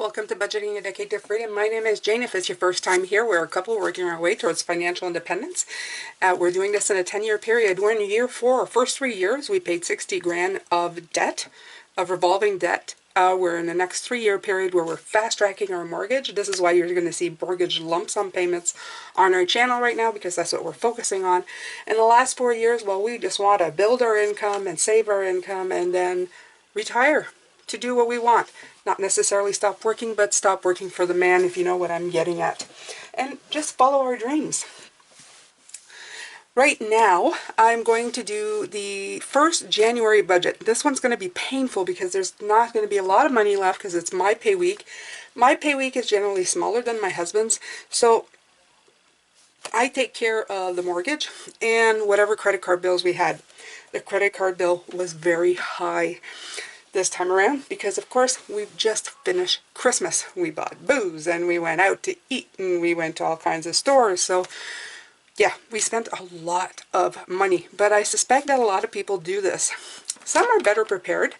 Welcome to Budgeting a Decade to Freedom. My name is Jane. If it's your first time here, we're a couple working our way towards financial independence. We're doing this in a 10-year period. We're in year 4. Our first 3 years, we paid 60 grand of debt, of revolving debt. We're in the next 3-year period where we're fast-tracking our mortgage. This is why you're going to see mortgage lump sum payments on our channel right now, because that's what we're focusing on. In the last 4 years, well, we just want to build our income and save our income and then retire to do what we want. Not necessarily stop working, but stop working for the man, if you know what I'm getting at. And just follow our dreams. Right now, I'm going to do the first January budget. This one's going to be painful because there's not going to be a lot of money left because it's my pay week. My pay week is generally smaller than my husband's, so I take care of the mortgage and whatever credit card bills we had. The credit card bill was very high this time around because, of course, we've just finished Christmas. We bought booze and we went out to eat and we went to all kinds of stores. So yeah, we spent a lot of money, but I suspect that a lot of people do this. Some are better prepared.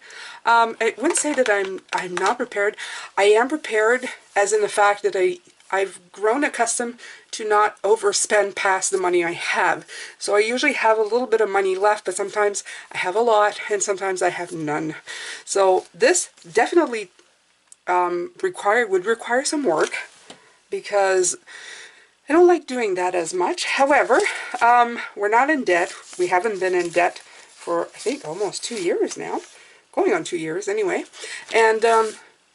I wouldn't say that I'm not prepared. I am prepared as in the fact that I've grown accustomed to not overspend past the money I have. So I usually have a little bit of money left, but sometimes I have a lot and sometimes I have none. So this definitely would require some work because I don't like doing that as much. However, we're not in debt. We haven't been in debt for, I think, almost 2 years now. Going on 2 years anyway. And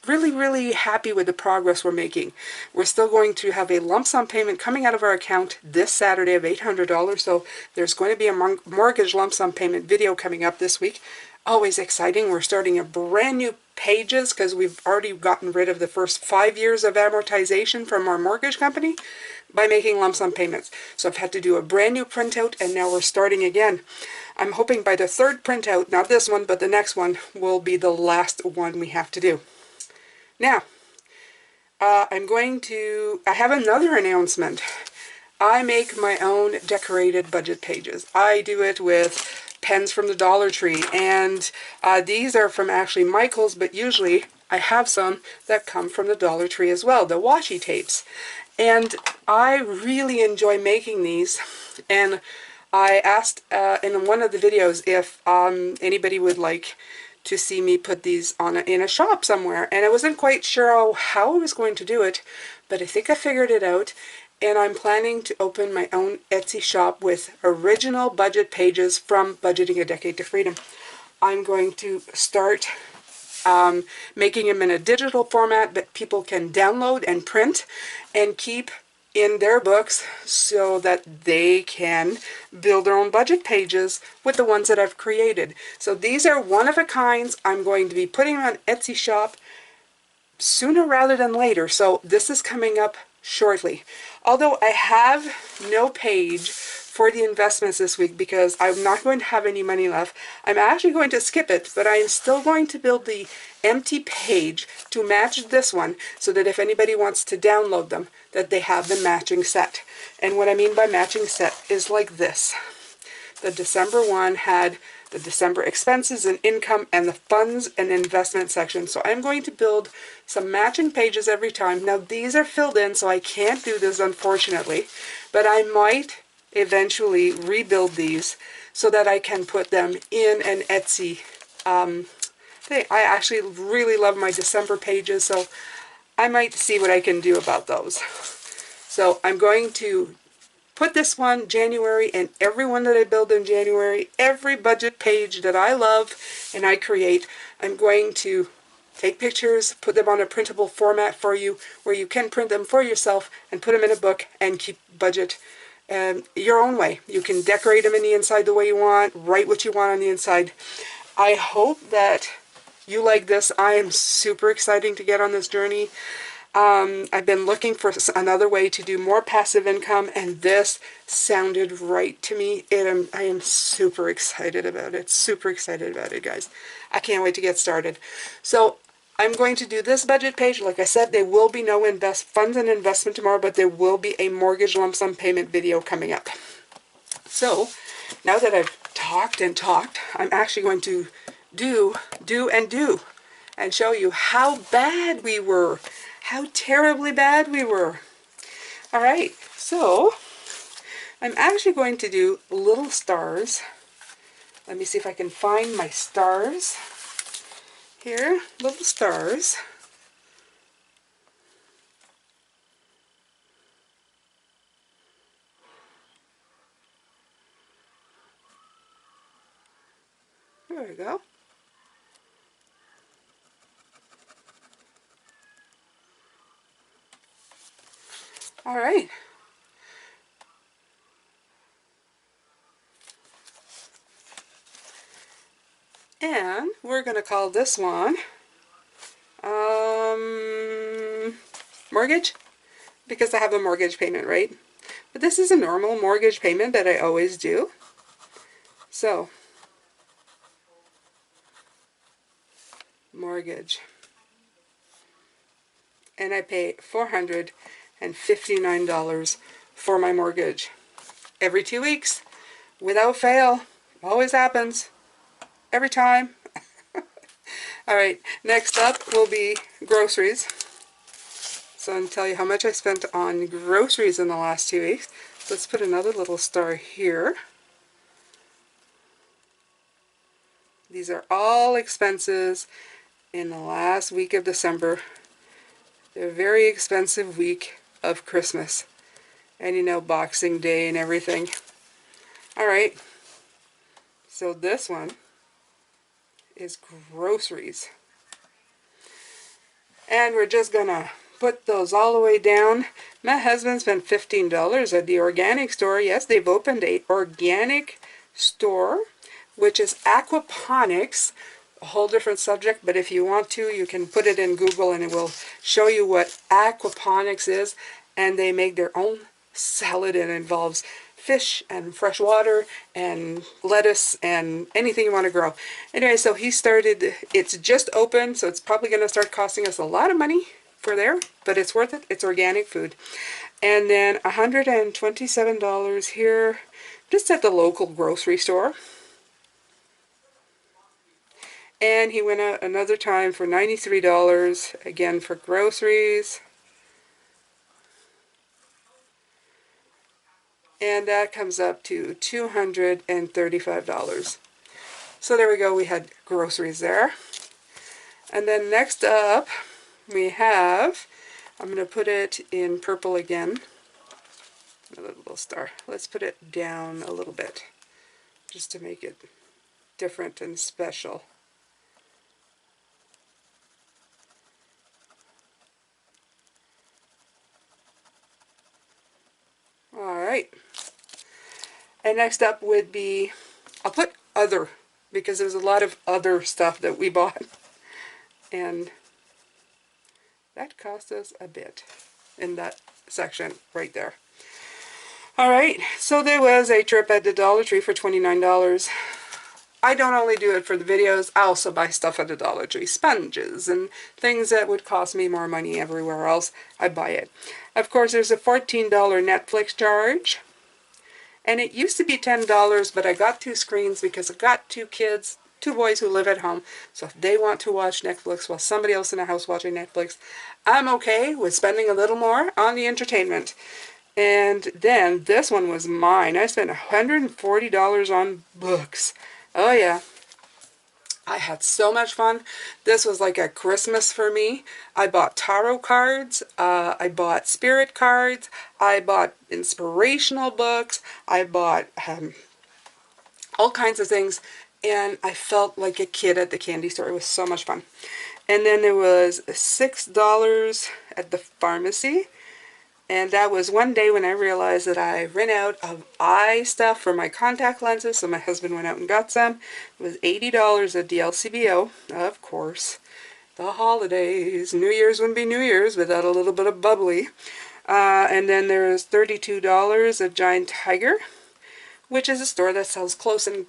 really happy with the progress we're making. We're still going to have a lump sum payment coming out of our account this Saturday of $800. So there's going to be a mortgage lump sum payment video coming up this week. Always exciting. We're starting a brand new pages because we've already gotten rid of the first 5 years of amortization from our mortgage company by making lump sum payments. So I've had to do a brand new printout and now we're starting again. I'm hoping by the third printout, not this one, but the next one will be the last one we have to do. Now, I have another announcement. I make my own decorated budget pages. I do it with pens from the Dollar Tree, and these are from actually Michael's, but usually I have some that come from the Dollar Tree as well, the washi tapes. And I really enjoy making these, and I asked in one of the videos if anybody would like to see me put these on in a shop somewhere, and I wasn't quite sure how I was going to do it, but I think I figured it out, and I'm planning to open my own Etsy shop with original budget pages from Budgeting a Decade to Freedom. I'm going to start making them in a digital format that people can download and print and keep in their books so that they can build their own budget pages with the ones that I've created. So these are one of a kinds. I'm going to be putting on Etsy shop sooner rather than later. So this is coming up shortly. Although I have no page for the investments this week because I'm not going to have any money left. I'm actually going to skip it, but I am still going to build the empty page to match this one so that if anybody wants to download them, that they have the matching set. And what I mean by matching set is like this. The December one had the December expenses and income and the funds and investment section. So I'm going to build some matching pages every time. Now these are filled in, so I can't do this unfortunately, but I might eventually rebuild these so that I can put them in an Etsy thing. I actually really love my December pages, so I might see what I can do about those. So I'm going to put this one January and every one that I build in January, every budget page that I love and I create, I'm going to take pictures, put them on a printable format for you where you can print them for yourself and put them in a book and keep budget your own way. You can decorate them in the inside the way you want, write what you want on the inside. I hope that you like this. I am super excited to get on this journey. I've been looking for another way to do more passive income, and this sounded right to me. I am super excited about it. Super excited about it, guys. I can't wait to get started. So I'm going to do this budget page. Like I said, there will be no funds and investment tomorrow, but there will be a mortgage lump sum payment video coming up. So now that I've talked and talked, I'm actually going to do and show you how bad we were how terribly bad we were. All right, so I'm actually going to do little stars. Let me see if I can find my stars here. Little stars. There we go. All right. And we're going to call this one mortgage, because I have a mortgage payment, right? But this is a normal mortgage payment that I always do. So, mortgage. And I pay $459 for my mortgage every 2 weeks, without fail. Always happens. Every time. All right, next up will be groceries. So I'm going to tell you how much I spent on groceries in the last 2 weeks. Let's put another little star here. These are all expenses in the last week of December. They're a very expensive week of Christmas. And you know, Boxing Day and everything. All right, so this one is groceries. And we're just gonna put those all the way down. My husband spent $15 at the organic store. Yes, they've opened a organic store, which is aquaponics, a whole different subject, but if you want to, you can put it in Google and it will show you what aquaponics is. And they make their own salad, and it involves fish and fresh water and lettuce and anything you want to grow. Anyway, so he started, it's just open, so it's probably going to start costing us a lot of money for there, but it's worth it. It's organic food. And then $127 here, just at the local grocery store. And he went out another time for $93, again for groceries. And that comes up to $235. So there we go, we had groceries there. And then next up, we have, I'm going to put it in purple again. Another little star. Let's put it down a little bit, just to make it different and special. Alright. And next up would be, I'll put other, because there's a lot of other stuff that we bought. And that cost us a bit in that section right there. Alright, so there was a trip at the Dollar Tree for $29. I don't only do it for the videos, I also buy stuff at the Dollar Tree. Sponges and things that would cost me more money everywhere else, I buy it. Of course, there's a $14 Netflix charge. And it used to be $10, but I got 2 screens because I got 2 kids, 2 boys who live at home. So if they want to watch Netflix while somebody else in the house watching Netflix, I'm okay with spending a little more on the entertainment. And then this one was mine. I spent $140 on books. Oh yeah. I had so much fun. This was like a Christmas for me. I bought tarot cards, I bought spirit cards, I bought inspirational books, I bought all kinds of things, and I felt like a kid at the candy store. It was so much fun. And then there was $6 at the pharmacy. And that was one day when I realized that I ran out of eye stuff for my contact lenses, so my husband went out and got some. It was $80 at the LCBO, of course. The holidays. New Year's wouldn't be New Year's without a little bit of bubbly. And then there's $32 at Giant Tiger, which is a store that sells clothes and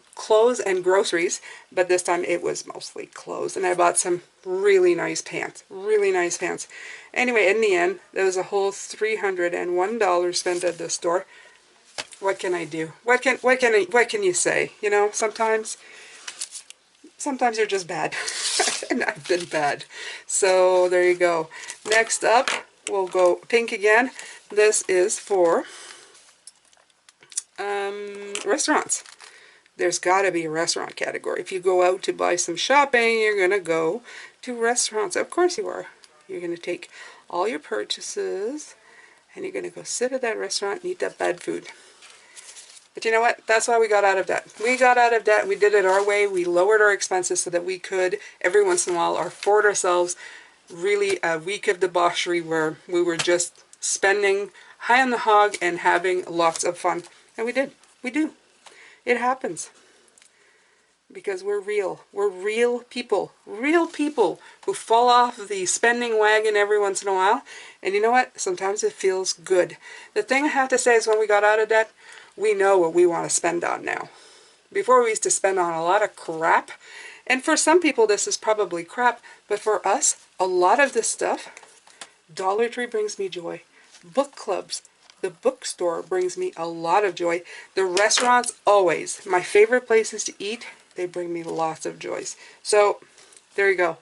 groceries, but this time it was mostly clothes. And I bought some really nice pants, Anyway, in the end, there was a whole $301 spent at the store. What can I do? What can you say? You know, sometimes sometimes you're just bad. And I've been bad. So there you go. Next up, we'll go pink again. This is for restaurants. There's got to be a restaurant category. If you go out to buy some shopping, you're going to go to restaurants. Of course you are. You're going to take all your purchases and you're going to go sit at that restaurant and eat that bad food. But you know what? That's why we got out of debt. We got out of debt. We did it our way. We lowered our expenses so that we could, every once in a while, afford ourselves really a week of debauchery where we were just spending high on the hog and having lots of fun. And we did. We do. It happens. Because we're real. We're real people. Real people who fall off the spending wagon every once in a while. And you know what? Sometimes it feels good. The thing I have to say is when we got out of debt, we know what we want to spend on now. Before we used to spend on a lot of crap. And for some people this is probably crap. But for us, a lot of this stuff, Dollar Tree brings me joy. Book clubs. The bookstore brings me a lot of joy. The restaurants, always. My favorite places to eat, they bring me lots of joys. So, there you go.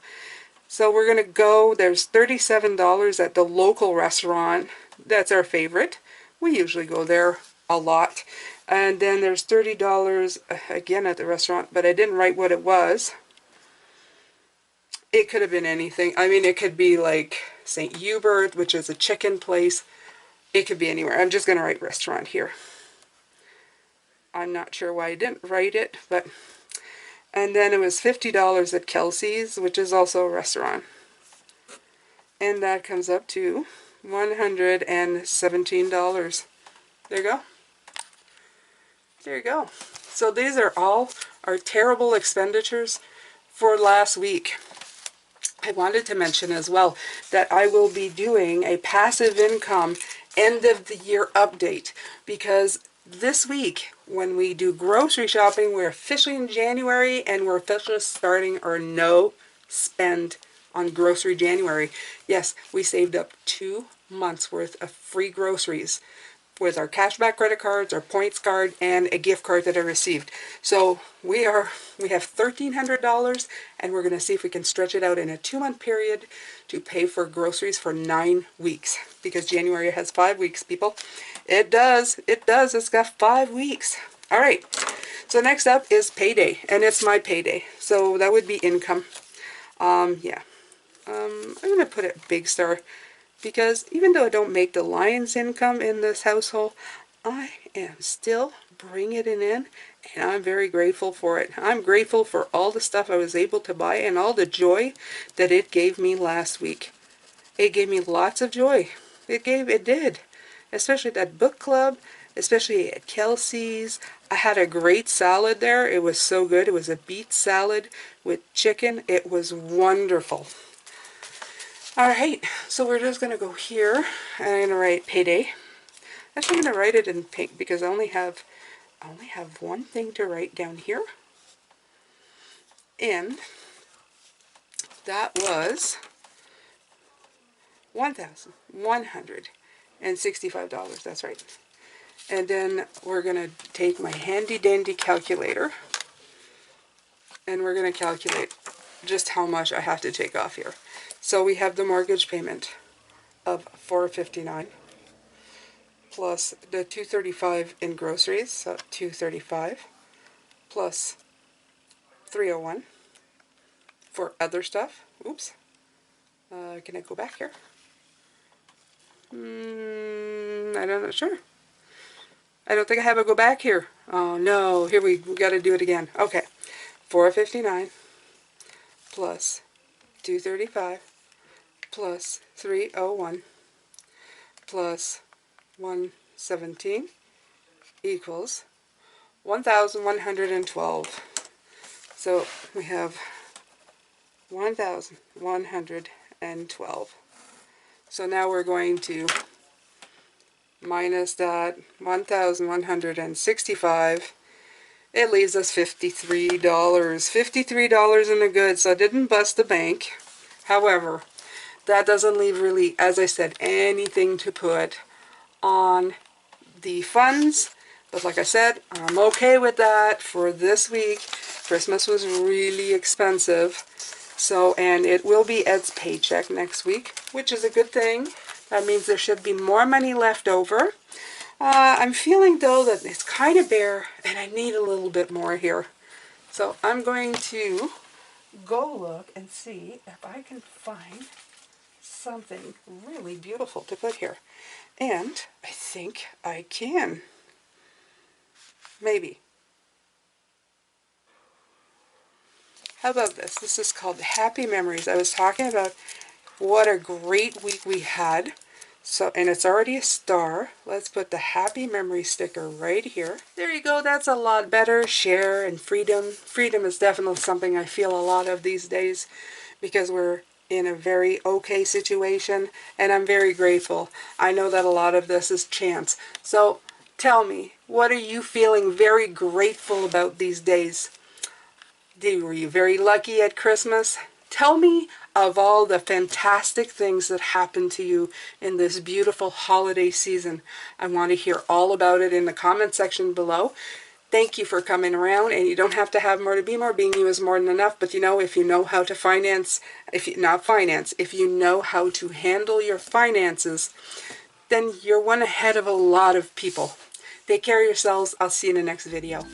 So we're going to go, there's $37 at the local restaurant. That's our favorite. We usually go there a lot. And then there's $30 again at the restaurant, but I didn't write what it was. It could have been anything. I mean, it could be like St. Hubert, which is a chicken place. It could be anywhere. I'm just going to write restaurant here. I'm not sure why I didn't write it, but... And then it was $50 at Kelsey's, which is also a restaurant. And that comes up to $117. There you go. There you go. So these are all our terrible expenditures for last week. I wanted to mention as well that I will be doing a passive income end of the year update, because this week when we do grocery shopping, we're officially in January and we're officially starting our no spend on grocery January. Yes, we saved up 2 months worth of free groceries with our cashback credit cards, our points card, and a gift card that I received. So we have $1,300, and we're going to see if we can stretch it out in a 2-month period to pay for groceries for 9 weeks. Because January has 5 weeks, people. It does. It does. It's got 5 weeks. All right. So next up is payday, and it's my payday. So that would be income. Yeah. I'm going to put it big star. Because even though I don't make the lion's income in this household, I am still bringing it in, and I'm very grateful for it. I'm grateful for all the stuff I was able to buy and all the joy that it gave me last week. It gave me lots of joy. It did. Especially that book club, especially at Kelsey's. I had a great salad there. It was so good. It was a beet salad with chicken. It was wonderful. Alright, so we're just going to go here, and I'm going to write payday. Actually, I'm going to write it in pink because I only have one thing to write down here. And that was $1,165. That's right. And then we're going to take my handy dandy calculator, and we're going to calculate just how much I have to take off here. So we have the mortgage payment of $459 plus the $235 in groceries, so $235 plus $301 for other stuff. Oops. Can I go back here? I'm not sure. I don't think I have a go back here. Oh no, here we got to do it again. Okay, $459 plus $235 plus $301 plus $117 equals $1,112. So we have $1,112. So now we're going to minus that $1,165. It leaves us $53. $53 in the good, so I didn't bust the bank. However, that doesn't leave really, as I said, anything to put on the funds. But like I said, I'm okay with that for this week Christmas was really expensive. So, and it will be Ed's paycheck next week, which is a good thing. That means there should be more money left over. I'm feeling though that it's kind of bare and I need a little bit more here. So I'm going to go look and see if I can find something really beautiful to put here. And I think I can. Maybe. How about this? This is called Happy Memories. I was talking about what a great week we had. So, and it's already a star. Let's put the Happy Memory sticker right here. There you go. That's a lot better. Share and freedom. Freedom is definitely something I feel a lot of these days because we're in a very okay situation, and I'm very grateful. I know that a lot of this is chance. So tell me, what are you feeling very grateful about these days? Were you very lucky at Christmas? Tell me of all the fantastic things that happened to you in this beautiful holiday season. I want to hear all about it in the comment section below. Thank you for coming around, and you don't have to have more to be more. Being you is more than enough. But you know, if you know how to finance, if you know how to handle your finances, then you're one ahead of a lot of people. Take care of yourselves. I'll see you in the next video.